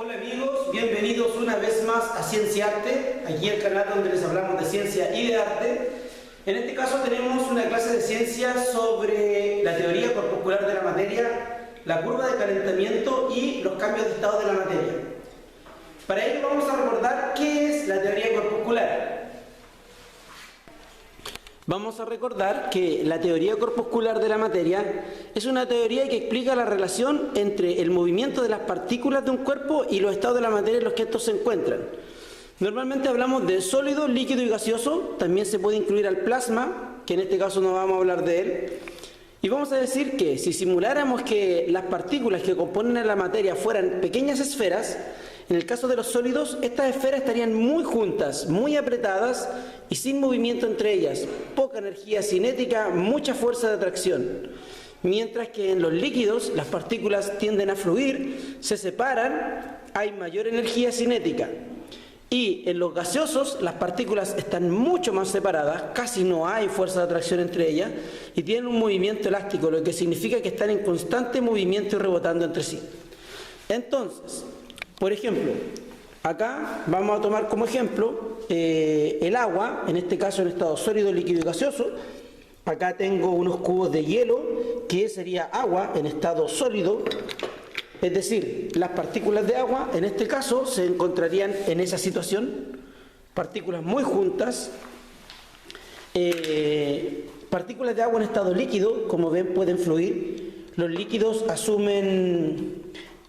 Hola amigos, bienvenidos una vez más a Ciencia Arte, aquí el canal donde les hablamos de ciencia y de arte. En este caso tenemos una clase de ciencia sobre la teoría corpuscular de la materia, la curva de calentamiento y los cambios de estado de la materia. Para ello vamos a recordar qué es la teoría corpuscular. Vamos a recordar que la teoría corpuscular de la materia es una teoría que explica la relación entre el movimiento de las partículas de un cuerpo y los estados de la materia en los que estos se encuentran. Normalmente hablamos de sólido, líquido y gaseoso, también se puede incluir al plasma, que en este caso no vamos a hablar de él. Y vamos a decir que si simuláramos que las partículas que componen a la materia fueran pequeñas esferas, en el caso de los sólidos, estas esferas estarían muy juntas, muy apretadas y sin movimiento entre ellas, poca energía cinética, mucha fuerza de atracción. Mientras que en los líquidos las partículas tienden a fluir, se separan, hay mayor energía cinética. Y en los gaseosos las partículas están mucho más separadas, casi no hay fuerza de atracción entre ellas y tienen un movimiento elástico, lo que significa que están en constante movimiento y rebotando entre sí. Entonces, por ejemplo, acá vamos a tomar como ejemplo el agua, en este caso en estado sólido, líquido y gaseoso. Acá tengo unos cubos de hielo, que sería agua en estado sólido. Es decir, las partículas de agua, en este caso, se encontrarían en esa situación. Partículas muy juntas. Partículas de agua en estado líquido, como ven, pueden fluir. Los líquidos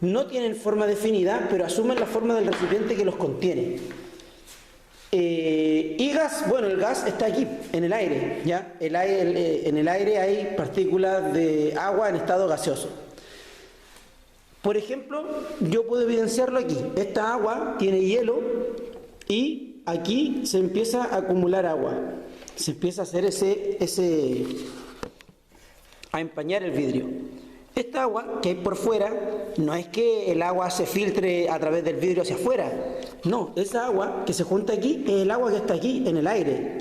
no tienen forma definida, pero asumen la forma del recipiente que los contiene. Y gas, bueno, el gas está aquí, en el aire, ¿ya? En el aire hay partículas de agua en estado gaseoso. Por ejemplo, yo puedo evidenciarlo aquí. Esta agua tiene hielo y aquí se empieza a acumular agua. Se empieza a hacer a empañar el vidrio. Esta agua que hay por fuera, no es que el agua se filtre a través del vidrio hacia afuera. No, esa agua que se junta aquí es el agua que está aquí en el aire,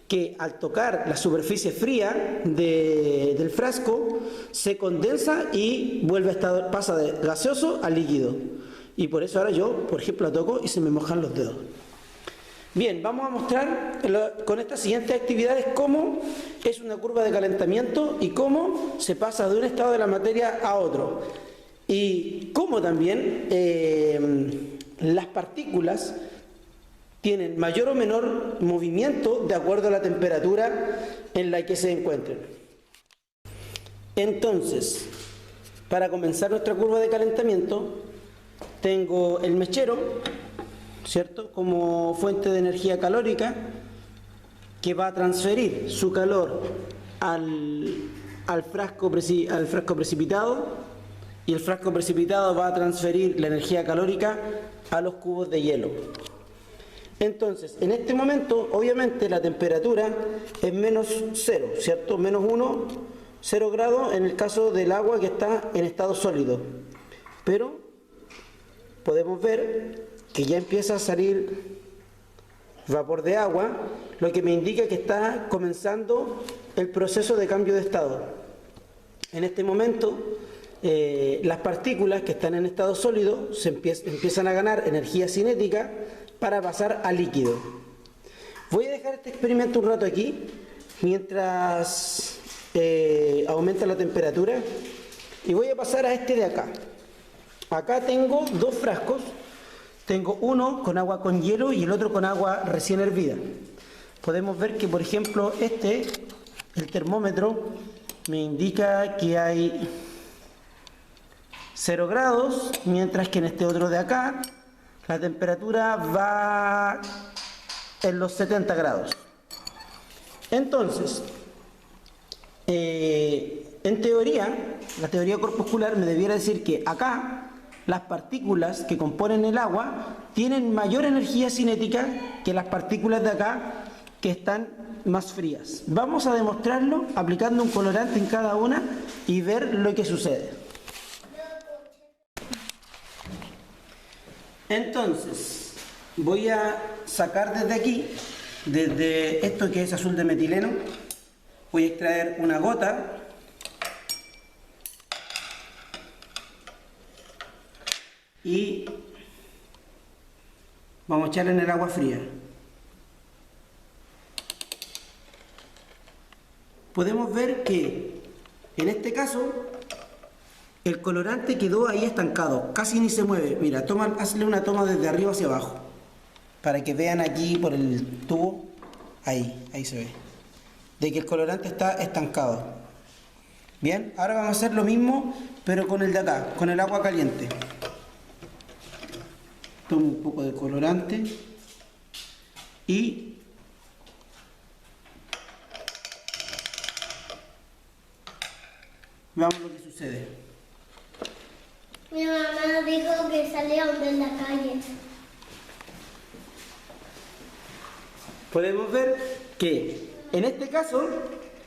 que al tocar la superficie fría del frasco se condensa y pasa de gaseoso a líquido. Y por eso ahora yo, por ejemplo, la toco y se me mojan los dedos. Bien, vamos a mostrar con estas siguientes actividades cómo es una curva de calentamiento y cómo se pasa de un estado de la materia a otro. Y cómo también las partículas tienen mayor o menor movimiento de acuerdo a la temperatura en la que se encuentren. Entonces, para comenzar nuestra curva de calentamiento, tengo el mechero, ¿cierto?, como fuente de energía calórica que va a transferir su calor al frasco precipitado, y el frasco precipitado va a transferir la energía calórica a los cubos de hielo. Entonces, en este momento, obviamente, la temperatura es menos 0, ¿cierto? Menos 1, 0 grados en el caso del agua que está en estado sólido. Pero podemos ver que ya empieza a salir vapor de agua, lo que me indica que está comenzando el proceso de cambio de estado. En este momento, las partículas que están en estado sólido empiezan a ganar energía cinética para pasar a líquido. Voy a dejar este experimento un rato aquí mientras aumenta la temperatura y voy a pasar a este de acá. Acá tengo dos frascos. Tengo uno con agua con hielo y el otro con agua recién hervida. Podemos ver que, por ejemplo, el termómetro, me indica que hay 0 grados, mientras que en este otro de acá la temperatura va en los 70 grados. Entonces, en teoría, la teoría corpuscular me debiera decir que acá las partículas que componen el agua tienen mayor energía cinética que las partículas de acá que están más frías. Vamos a demostrarlo aplicando un colorante en cada una y ver lo que sucede. Entonces, voy a sacar desde aquí, desde esto que es azul de metileno, voy a extraer una gota y Vamos a echarla en el agua fría. Podemos ver que en este caso el colorante quedó ahí estancado, casi ni se mueve. Mira, hazle una toma desde arriba hacia abajo, para que vean aquí por el tubo, ahí se ve, de que el colorante está estancado. Bien, ahora vamos a hacer lo mismo, pero con el de acá, con el agua caliente. Tomo un poco de colorante y veamos lo que sucede. Mi mamá dijo que salía de la calle. Podemos ver que en este caso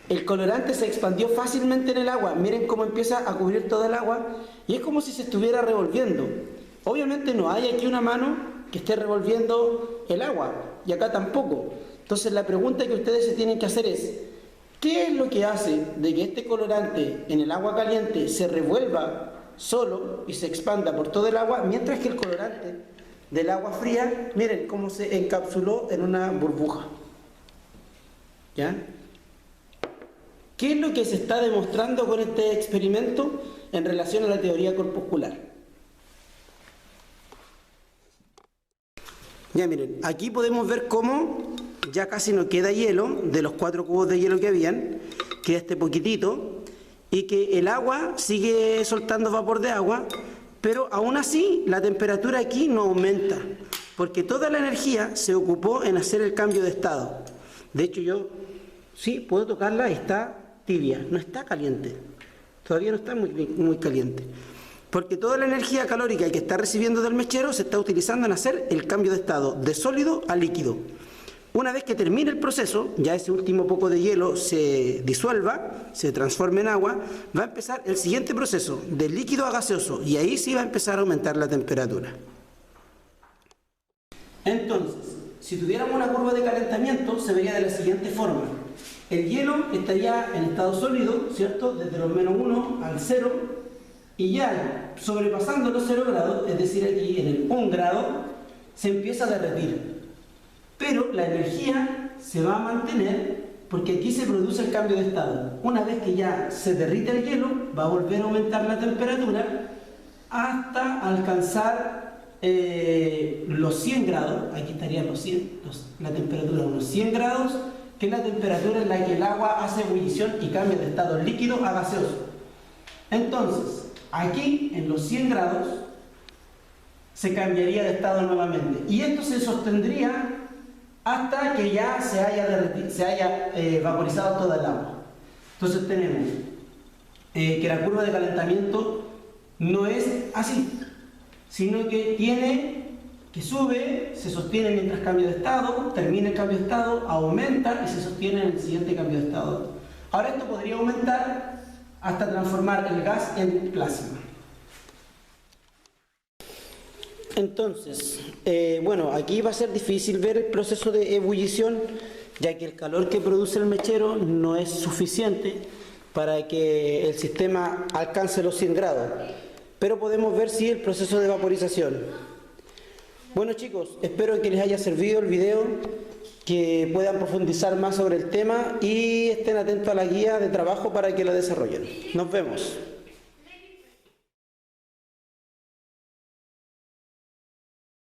el colorante se expandió fácilmente en el agua. Miren cómo empieza a cubrir todo el agua y es como si se estuviera revolviendo. Obviamente no hay aquí una mano que esté revolviendo el agua y acá tampoco. Entonces la pregunta que ustedes se tienen que hacer es: ¿qué es lo que hace de que este colorante en el agua caliente se revuelva solo y se expanda por todo el agua, mientras que el colorante del agua fría, miren cómo se encapsuló en una burbuja? ¿Ya? ¿Qué es lo que se está demostrando con este experimento en relación a la teoría corpuscular? Ya miren, aquí podemos ver cómo ya casi no queda hielo. De los 4 cubos de hielo que habían, queda este poquitito, y que el agua sigue soltando vapor de agua, pero aún así la temperatura aquí no aumenta, porque toda la energía se ocupó en hacer el cambio de estado. De hecho yo, sí, puedo tocarla, está tibia, no está caliente, todavía no está muy caliente, porque toda la energía calórica que está recibiendo del mechero se está utilizando en hacer el cambio de estado de sólido a líquido. Una vez que termine el proceso, ya ese último poco de hielo se disuelva, se transforme en agua, va a empezar el siguiente proceso, de líquido a gaseoso, y ahí sí va a empezar a aumentar la temperatura. Entonces, si tuviéramos una curva de calentamiento, se vería de la siguiente forma. El hielo estaría en estado sólido, ¿cierto?, desde los -1 al 0, y ya sobrepasando los 0 grados, es decir, aquí en el 1 grado, se empieza a derretir. Pero la energía se va a mantener porque aquí se produce el cambio de estado. Una vez que ya se derrite el hielo, va a volver a aumentar la temperatura hasta alcanzar los 100 grados. Aquí estarían la temperatura de unos 100 grados, que es la temperatura en la que el agua hace ebullición y cambia de estado líquido a gaseoso. Entonces, aquí en los 100 grados se cambiaría de estado nuevamente, y esto se sostendría hasta que ya se haya vaporizado toda el agua. Entonces tenemos que la curva de calentamiento no es así, sino que sube, se sostiene mientras cambia de estado, termina el cambio de estado, aumenta y se sostiene en el siguiente cambio de estado. Ahora esto podría aumentar hasta transformar el gas en plasma. Entonces, bueno, aquí va a ser difícil ver el proceso de ebullición, ya que el calor que produce el mechero no es suficiente para que el sistema alcance los 100 grados. Pero podemos ver sí el proceso de vaporización. Bueno chicos, espero que les haya servido el video, que puedan profundizar más sobre el tema y estén atentos a la guía de trabajo para que la desarrollen. Nos vemos.